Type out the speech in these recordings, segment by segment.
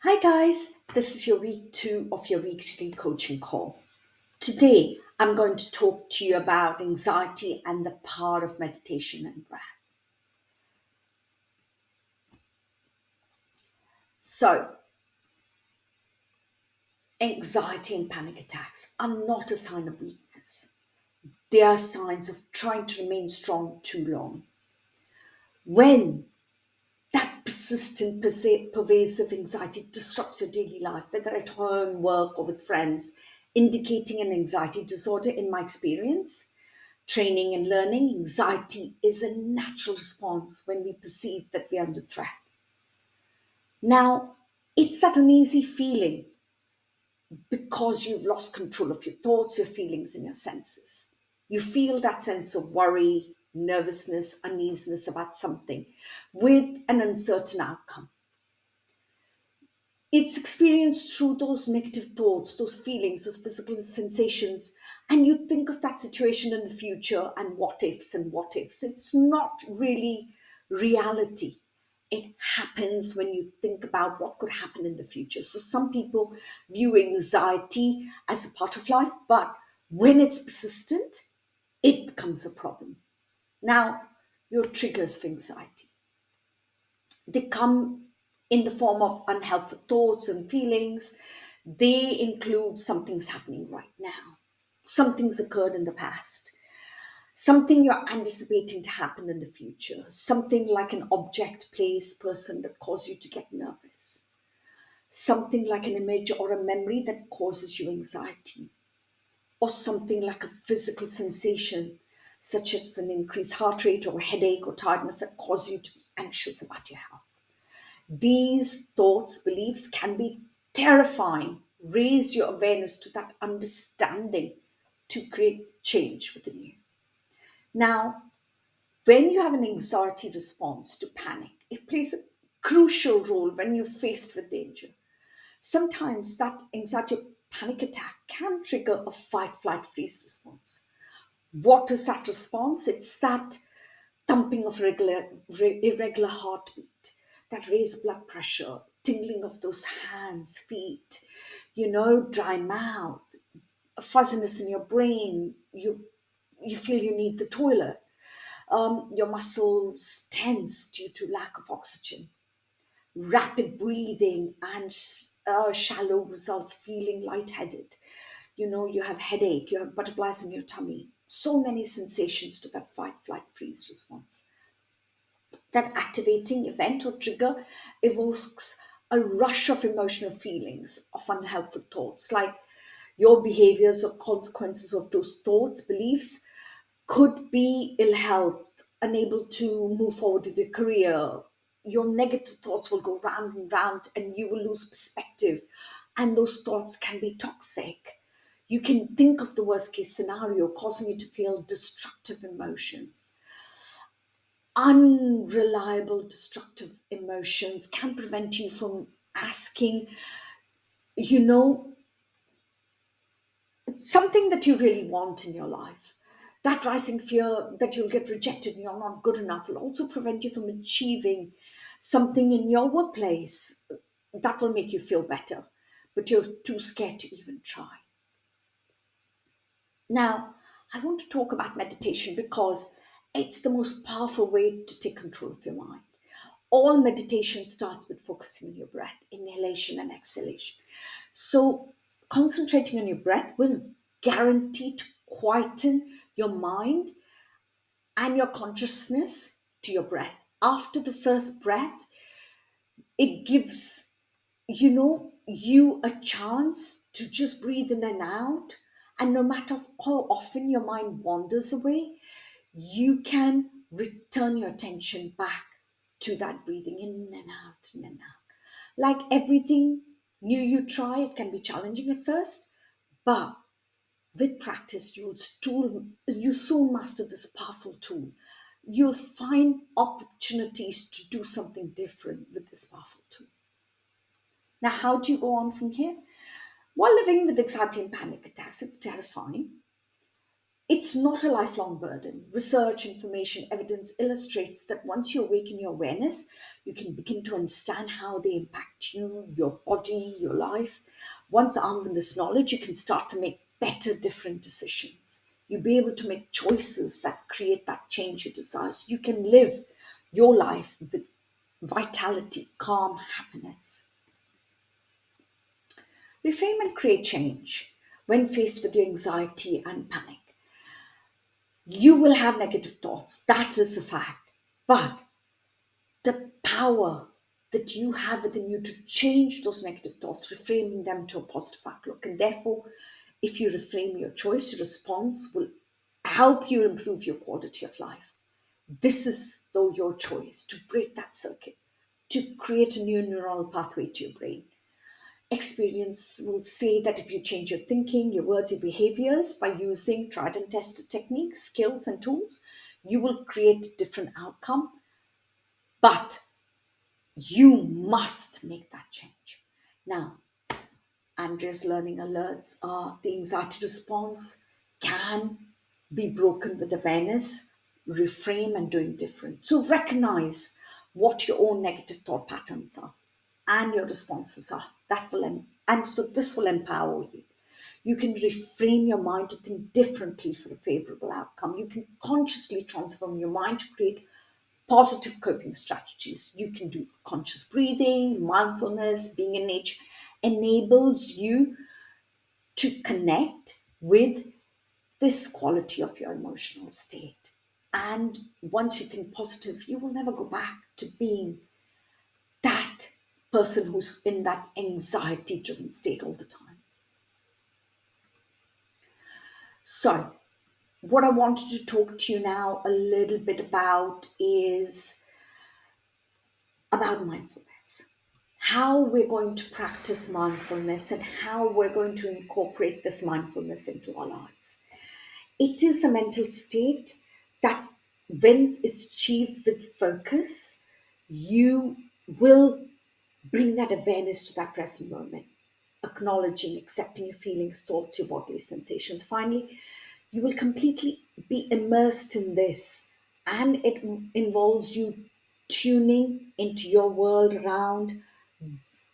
Hi, guys. This is your week two of your weekly coaching call. Today, I'm going to talk to you about anxiety and the power of meditation and breath. So, anxiety and panic attacks are not a sign of weakness, they are signs of trying to remain strong too long. When that persistent, pervasive anxiety disrupts your daily life, whether at home, work, or with friends, indicating an anxiety disorder in my experience. Training and learning, anxiety is a natural response when we perceive that we are under threat. Now, it's that uneasy feeling because you've lost control of your thoughts, your feelings, and your senses. You feel that sense of worry, nervousness, uneasiness about something with an uncertain outcome. It's experienced through those negative thoughts, those feelings, those physical sensations, and you think of that situation in the future and what ifs and what ifs. It's not really reality. It happens when you think about what could happen in the future. So some people view anxiety as a part of life, but when it's persistent, it becomes a problem. Now, your triggers for anxiety. They come in the form of unhelpful thoughts and feelings. They include something's happening right now, something's occurred in the past, something you're anticipating to happen in the future, something like an object, place, person that causes you to get nervous, something like an image or a memory that causes you anxiety, or something like a physical sensation, such as an increased heart rate or a headache or tiredness that cause you to be anxious about your health. These thoughts, beliefs can be terrifying. Raise your awareness to that understanding to create change within you. Now, when you have an anxiety response to panic, it plays a crucial role when you're faced with danger. Sometimes that anxiety or panic attack can trigger a fight, flight, freeze response. What is that response? It's that thumping of irregular heartbeat, that raised blood pressure, tingling of those hands, feet, dry mouth, a fuzziness in your brain. You feel you need the toilet. Your muscles tense due to lack of oxygen. Rapid breathing and shallow results, feeling lightheaded. You have headache, you have butterflies in your tummy. So many sensations to that fight, flight, freeze response. That activating event or trigger evokes a rush of emotional feelings, of unhelpful thoughts, like your behaviors or consequences of those thoughts, beliefs could be ill health, unable to move forward with your career. Your negative thoughts will go round and round, and you will lose perspective. And those thoughts can be toxic. You can think of the worst case scenario, causing you to feel destructive emotions. Unreliable, destructive emotions can prevent you from asking, you know, something that you really want in your life. That rising fear that you'll get rejected and you're not good enough will also prevent you from achieving something in your workplace that will make you feel better, but you're too scared to even try. Now, I want to talk about meditation because it's the most powerful way to take control of your mind. All meditation starts with focusing on your breath, inhalation and exhalation. So, concentrating on your breath will guarantee to quieten your mind and your consciousness to your breath. After the first breath, it gives you a chance to just breathe in and out, and no matter how often your mind wanders away, you can return your attention back to that breathing in and out. Like everything new you try, it can be challenging at first, but with practice you soon master this powerful tool. You'll find opportunities to do something different with this powerful tool. Now, how do you go on from here? While living with anxiety and panic attacks, it's terrifying. It's not a lifelong burden. Research, information, evidence illustrates that once you awaken your awareness, you can begin to understand how they impact you, your body, your life. Once armed with this knowledge, you can start to make better, different decisions. You'll be able to make choices that create that change you desire. So you can live your life with vitality, calm, happiness. Reframe and create change when faced with your anxiety and panic. You will have negative thoughts. That is a fact. But the power that you have within you to change those negative thoughts, reframing them to a positive outlook. And therefore, if you reframe your choice, your response will help you improve your quality of life. This is, though, your choice to break that circuit, to create a new neural pathway to your brain. Experience will say that if you change your thinking, your words, your behaviors by using tried and tested techniques, skills, and tools, you will create a different outcome. But you must make that change. Now, Andrea's learning alerts are the anxiety response can be broken with awareness, reframe, and doing different. So recognize what your own negative thought patterns are and your responses are. And so this will empower you. You can reframe your mind to think differently for a favorable outcome. You can consciously transform your mind to create positive coping strategies. You can do conscious breathing, mindfulness, being in nature enables you to connect with this quality of your emotional state. And once you think positive, you will never go back to being that person who's in that anxiety driven state all the time. So, what I wanted to talk to you now a little bit about is about mindfulness. How we're going to practice mindfulness and how we're going to incorporate this mindfulness into our lives. It is a mental state that's when it's achieved with focus, you will bring that awareness to that present moment, acknowledging, accepting your feelings, thoughts, your bodily sensations. Finally, you will completely be immersed in this, and it involves you tuning into your world around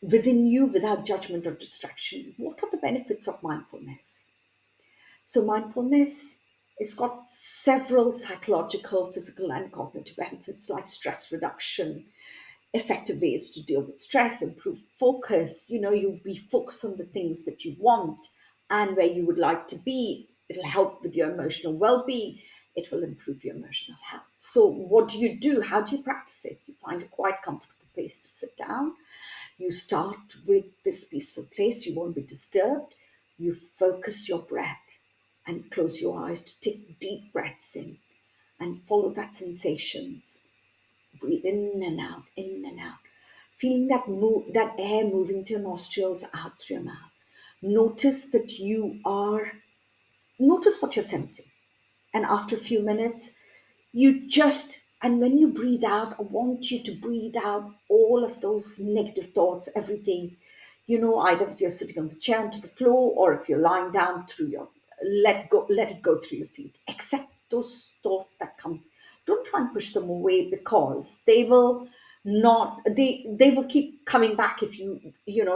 within you without judgment or distraction. What are the benefits of mindfulness? So, mindfulness has got several psychological, physical, and cognitive benefits like stress reduction, effective ways to deal with stress, improve focus. You'll be focused on the things that you want and where you would like to be. It'll help with your emotional well being. It will improve your emotional health. So, what do you do? How do you practice it? You find a quite comfortable place to sit down. You start with this peaceful place, you won't be disturbed. You focus your breath and close your eyes to take deep breaths in and follow that sensations. Breathe in and out. Feeling that air moving to your nostrils, out through your mouth. Notice that notice what you're sensing. And after a few minutes, and when you breathe out, I want you to breathe out all of those negative thoughts, everything, either if you're sitting on the chair onto the floor or if you're lying down let it go through your feet. Accept those thoughts that come. Don't try and push them away because they will keep coming back if you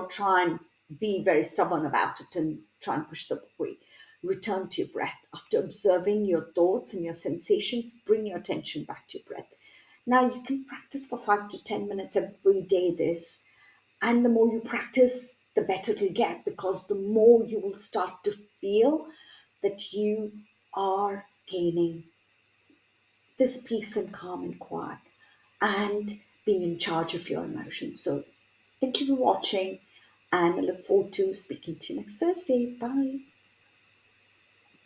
try and be very stubborn about it and try and push them away. Return to your breath. After observing your thoughts and your sensations, bring your attention back to your breath. Now, you can practice for 5 to 10 minutes every day this, and the more you practice, the better it'll get because the more you will start to feel that you are gaining this peace and calm and quiet and being in charge of your emotions. So, thank you for watching, and I look forward to speaking to you next Thursday. Bye.